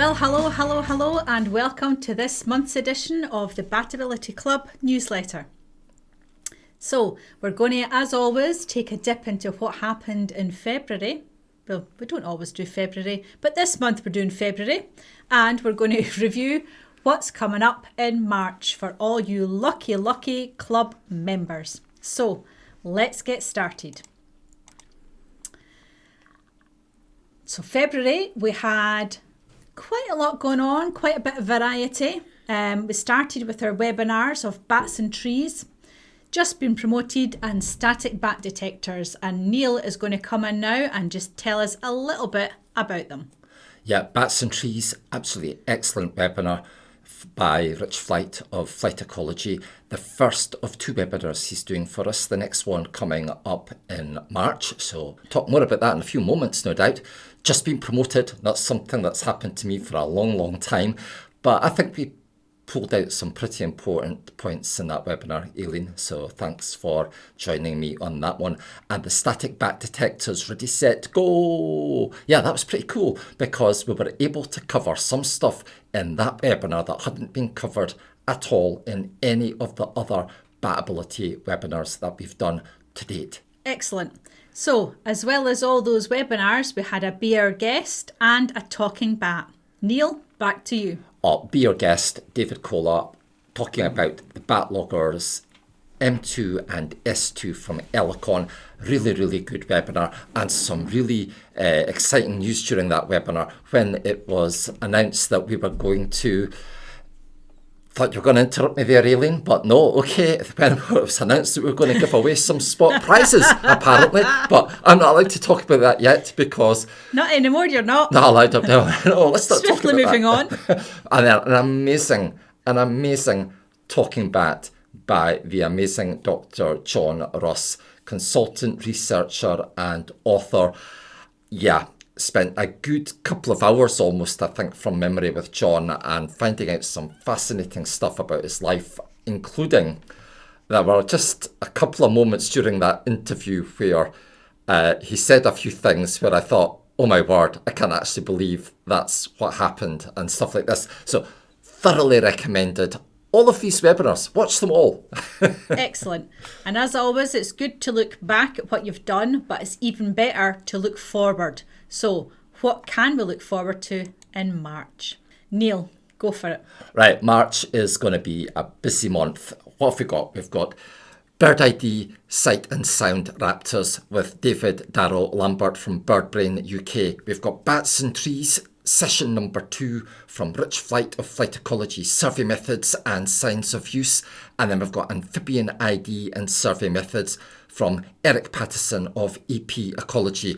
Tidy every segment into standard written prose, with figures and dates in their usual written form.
Well, hello, and welcome to this month's edition of the BatAbility Club newsletter. So, we're going to, as always, take a dip into what happened in February. Well, we don't always do February, but this month we're doing February, and we're going to review what's coming up in March for all you lucky club members. So, let's get started. So, February, we had quite a lot going on, quite a bit of variety. We started with our webinars of bats and trees, just been promoted, and static bat detectors. And Neil is going to come in now and just tell us a little bit about them. Yeah, bats and trees, absolutely excellent webinar by Rich Flight of Flight Ecology. The first of two webinars he's doing for us, the next one coming up in March. So talk more about that in a few moments, no doubt. Just been promoted, that's something that's happened to me for a long time. But I think we pulled out some pretty important points in that webinar, Aileen. So thanks for joining me on that one. And the static bat detectors, ready, set, go. Yeah, that was pretty cool because we were able to cover some stuff in that webinar that hadn't been covered at all in any of the other BatAbility webinars that we've done to date. Excellent. So, as well as all those webinars, we had a Be Our Guest and a Talking Bat. Neil, back to you. Be Our Guest, David Cola, talking about the bat loggers M2 and S2 from Elecon. Really good webinar, and some really exciting news during that webinar when it was announced that we were going to... Thought you were going to interrupt me there, Aileen, but no, okay. When it was announced that we were going to give away some spot prizes, apparently, but I'm not allowed to talk about that yet because... Not anymore, you're not. Not allowed to. No, let's not talk about Swiftly moving on. And then an amazing talking bat by the amazing Dr. John Russ, consultant, researcher and author. Yeah. Spent a good couple of hours almost, I think, from memory with John and finding out some fascinating stuff about his life, including there were just a couple of moments during that interview where he said a few things where I thought, oh my word, I can't actually believe that's what happened and stuff like this. So thoroughly recommended. All of these webinars, watch them all. Excellent. And as always, it's good to look back at what you've done, but it's even better to look forward. So what can we look forward to in March? Neil, go for it. Right, March is going to be a busy month. What have we got? We've got Bird ID Sight and Sound Raptors with David Darrell Lambert from Birdbrain UK. We've got Bats and Trees, session number 2 from Rich Flight of Flight Ecology, Survey Methods and Science of Use. And then we've got Amphibian ID and Survey Methods from Eric Pattison of EP Ecology.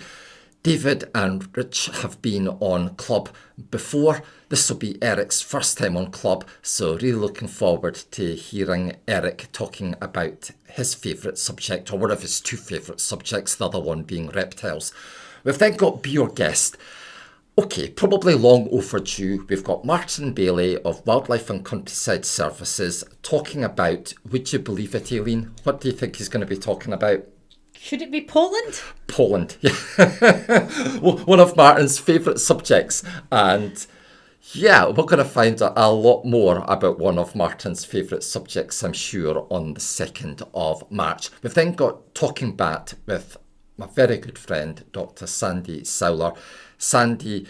David and Rich have been on Club before. This will be Eric's first time on Club, so really looking forward to hearing Eric talking about his favourite subject, or one of his two favourite subjects, the other one being reptiles. We've then got Be Your Guest. Okay, probably long overdue. We've got Martin Bailey of Wildlife and Countryside Services talking about, would you believe it, Aileen? What do you think he's going to be talking about? Could it be Poland? Poland, yeah. One of Martin's favourite subjects. And yeah, we're going to find out a lot more about one of Martin's favourite subjects, I'm sure, on the 2nd of March. We've then got Talking Bat with my very good friend, Dr. Sandy Sowler. Sandy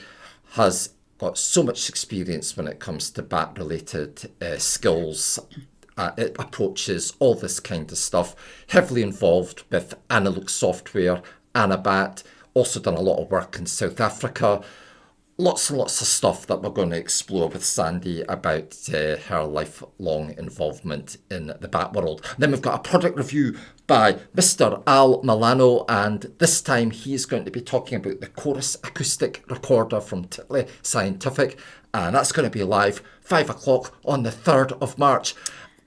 has got so much experience when it comes to bat-related skills, approaches, all this kind of stuff. Heavily involved with Analog software, Anabat, also done a lot of work in South Africa. Lots and lots of stuff that we're going to explore with Sandy about her lifelong involvement in the bat world. Then we've got a product review by Mr. Al Milano, and this time he's going to be talking about the Chorus acoustic recorder from Titley Scientific, and that's going to be live 5 o'clock on the 3rd of March.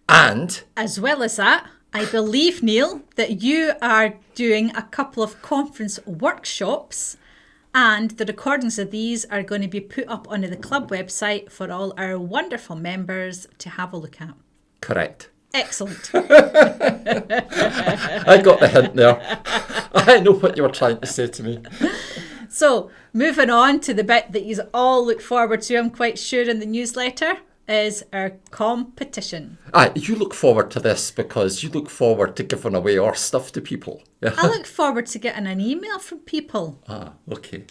And as well as that, I believe, Neil, that you are doing a couple of conference workshops, and the recordings of these are going to be put up on the club website for all our wonderful members to have a look at. Correct. Excellent. I got the hint there. I know what you were trying to say to me. So, moving on to the bit that you all look forward to, I'm quite sure, in the newsletter, is our competition. You look forward to this because you look forward to giving away our stuff to people. Yeah. I look forward to getting an email from people. Okay.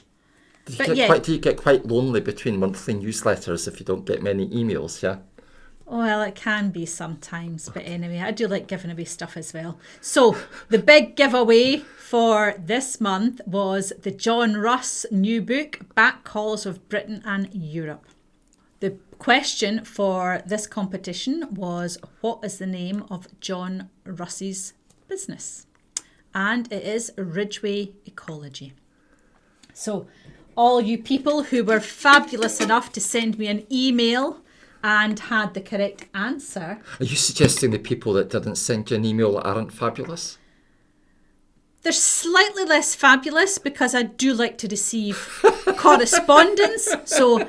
Do you get quite lonely between monthly newsletters if you don't get many emails, yeah? Well, it can be sometimes, but anyway, I do like giving away stuff as well. So, the big giveaway for this month was the John Russ new book, Back Calls of Britain and Europe. The question for this competition was, what is the name of John Russ's business? And it is Ridgeway Ecology. So, all you people who were fabulous enough to send me an email and had the correct answer. Are you suggesting the people that didn't send you an email aren't fabulous? They're slightly less fabulous because I do like to receive correspondence. So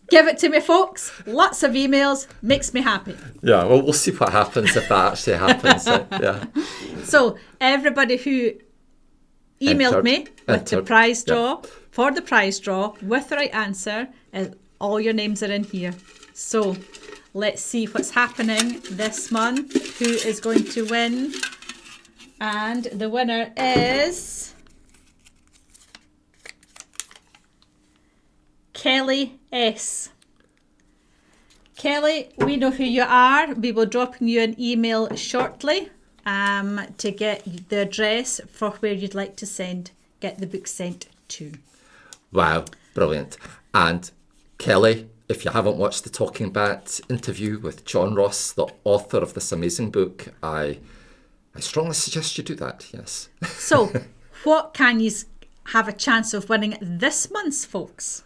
give it to me, folks. Lots of emails. Makes me happy. Yeah, well, we'll see what happens if that actually happens. Yeah. So everybody who emailed me with the prize draw, for the prize draw, with the right answer, all your names are in here. So let's see what's happening this month. Who is going to win? And the winner is Kelly S. Kelly, we know who you are. We will drop you an email shortly to get the address for where you'd like to get the book sent to. Wow, brilliant. And Kelly, if you haven't watched the Talking Bat interview with John Ross, the author of this amazing book, I strongly suggest you do that, yes. So, what can you have a chance of winning this month, folks?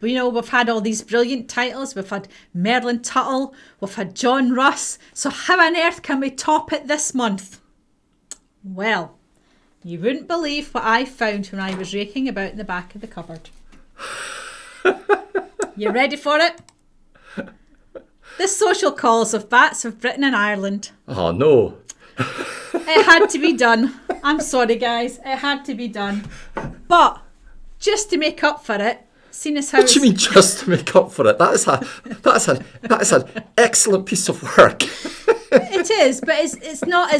We know we've had all these brilliant titles. We've had Merlin Tuttle. We've had John Russ. So how on earth can we top it this month? Well, you wouldn't believe what I found when I was raking about in the back of the cupboard. You ready for it? The social calls of bats of Britain and Ireland. Oh, no. It had to be done. I'm sorry, guys. It had to be done. But just to make up for it, seeing as how... What do you mean just to make up for it? That is an excellent piece of work. It is, but it's not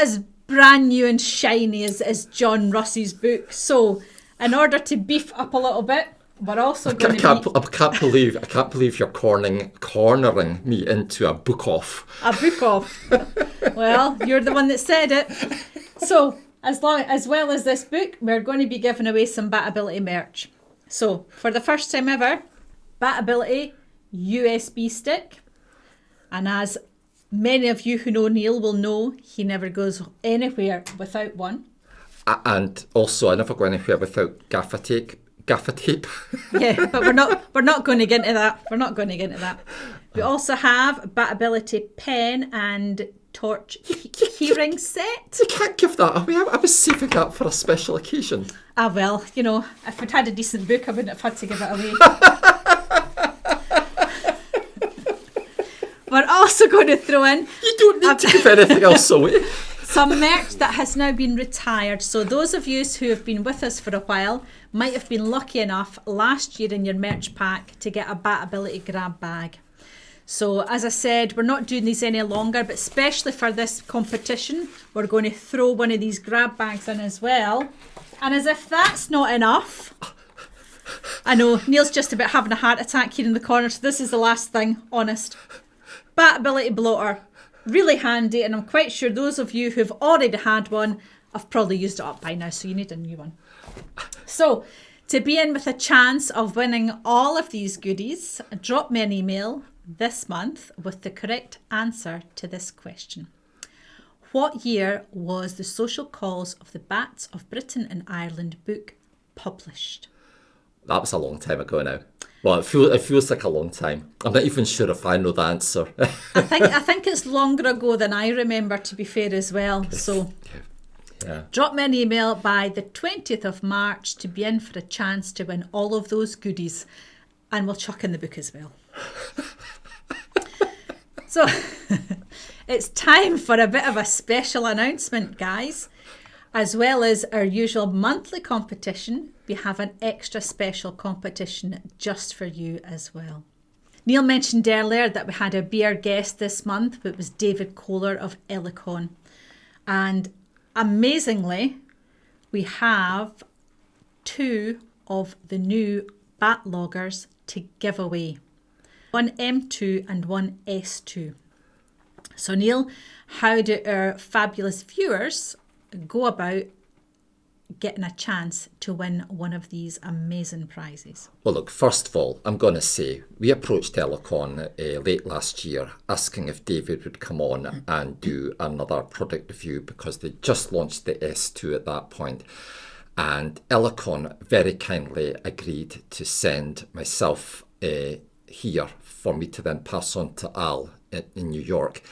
as brand new and shiny as John Russ's book. So, in order to beef up a little bit, we're also going to I can't believe you're cornering me into a book off. A book off. Well, you're the one that said it. So, as well as this book, we're going to be giving away some BatAbility merch. So, for the first time ever, BatAbility USB stick. And as many of you who know Neil will know, he never goes anywhere without one. And also, I never go anywhere without gaffer tape. Yeah, but we're not going to get into that. We're not going to get into that. We also have BatAbility pen and torch keyring set. You can't give that away. I was saving that for a special occasion. Well, if we'd had a decent book, I wouldn't have had to give it away. We're also going to throw in... You don't need to give anything else away. Some merch that has now been retired. So those of you who have been with us for a while might have been lucky enough last year in your merch pack to get a BatAbility grab bag. So as I said, we're not doing these any longer, but especially for this competition, we're going to throw one of these grab bags in as well. And as if that's not enough, I know Neil's just about having a heart attack here in the corner, so this is the last thing, honest. BatAbility bloater. Really handy, and I'm quite sure those of you who've already had one have probably used it up by now, so you need a new one. So, to be in with a chance of winning all of these goodies, drop me an email this month with the correct answer to this question. What year was The Social Calls of the Bats of Britain and Ireland book published? That was a long time ago now. Well, it feels like a long time. I'm not even sure if I know the answer. I think it's longer ago than I remember, to be fair as well. So drop me an email by the 20th of March to be in for a chance to win all of those goodies. And we'll chuck in the book as well. So it's time for a bit of a special announcement, guys. As well as our usual monthly competition, we have an extra special competition just for you as well. Neil mentioned earlier that we had a beer guest this month. It was David Kohler of Illicon. And amazingly, we have 2 of the new bat loggers to give away. One M2 and one S2. So Neil, how do our fabulous viewers go about getting a chance to win one of these amazing prizes? Well, look, first of all, I'm going to say we approached Ellicon late last year asking if David would come on and do another product review because they just launched the S2 at that point. And Ellicon very kindly agreed to send myself here for me to then pass on to Al in New York.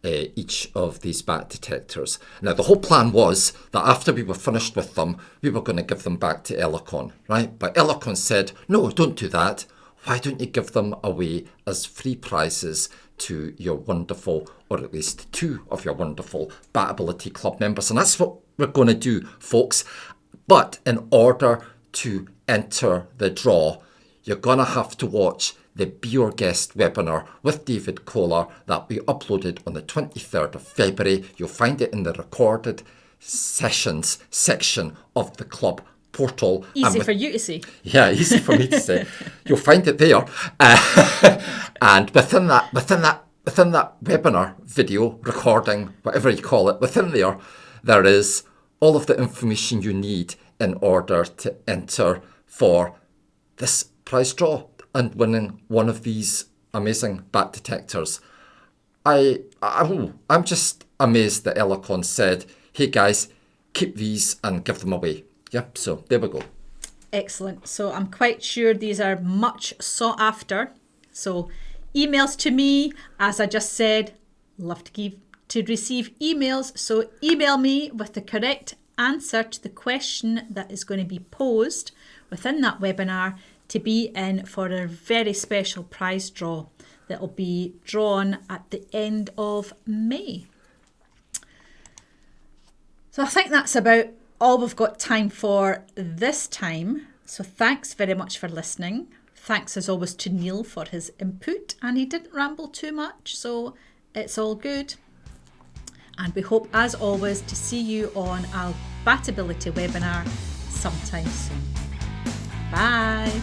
Each of these bat detectors. Now, the whole plan was that after we were finished with them, we were going to give them back to Ellicon, right? But Ellicon said, no, don't do that. Why don't you give them away as free prizes to your wonderful, or at least 2 of your wonderful BatAbility Club members? And that's what we're going to do, folks. But in order to enter the draw, you're going to have to watch the Be Your Guest webinar with David Kohler that we uploaded on the 23rd of February. You'll find it in the recorded sessions section of the club portal. Easy for you to see. Yeah, easy for me to say. You'll find it there. And within that webinar video, recording, whatever you call it, within there is all of the information you need in order to enter for this prize draw and winning one of these amazing bat detectors. I'm just amazed that Ellicon said, hey guys, keep these and give them away. Yep, so there we go. Excellent. So I'm quite sure these are much sought after. So emails to me, as I just said, love to receive emails. So email me with the correct answer to the question that is going to be posed within that webinar to be in for a very special prize draw that will be drawn at the end of May. So I think that's about all we've got time for this time. So thanks very much for listening. Thanks as always to Neil for his input, and he didn't ramble too much, so it's all good. And we hope as always to see you on our BatAbility webinar sometime soon. Bye.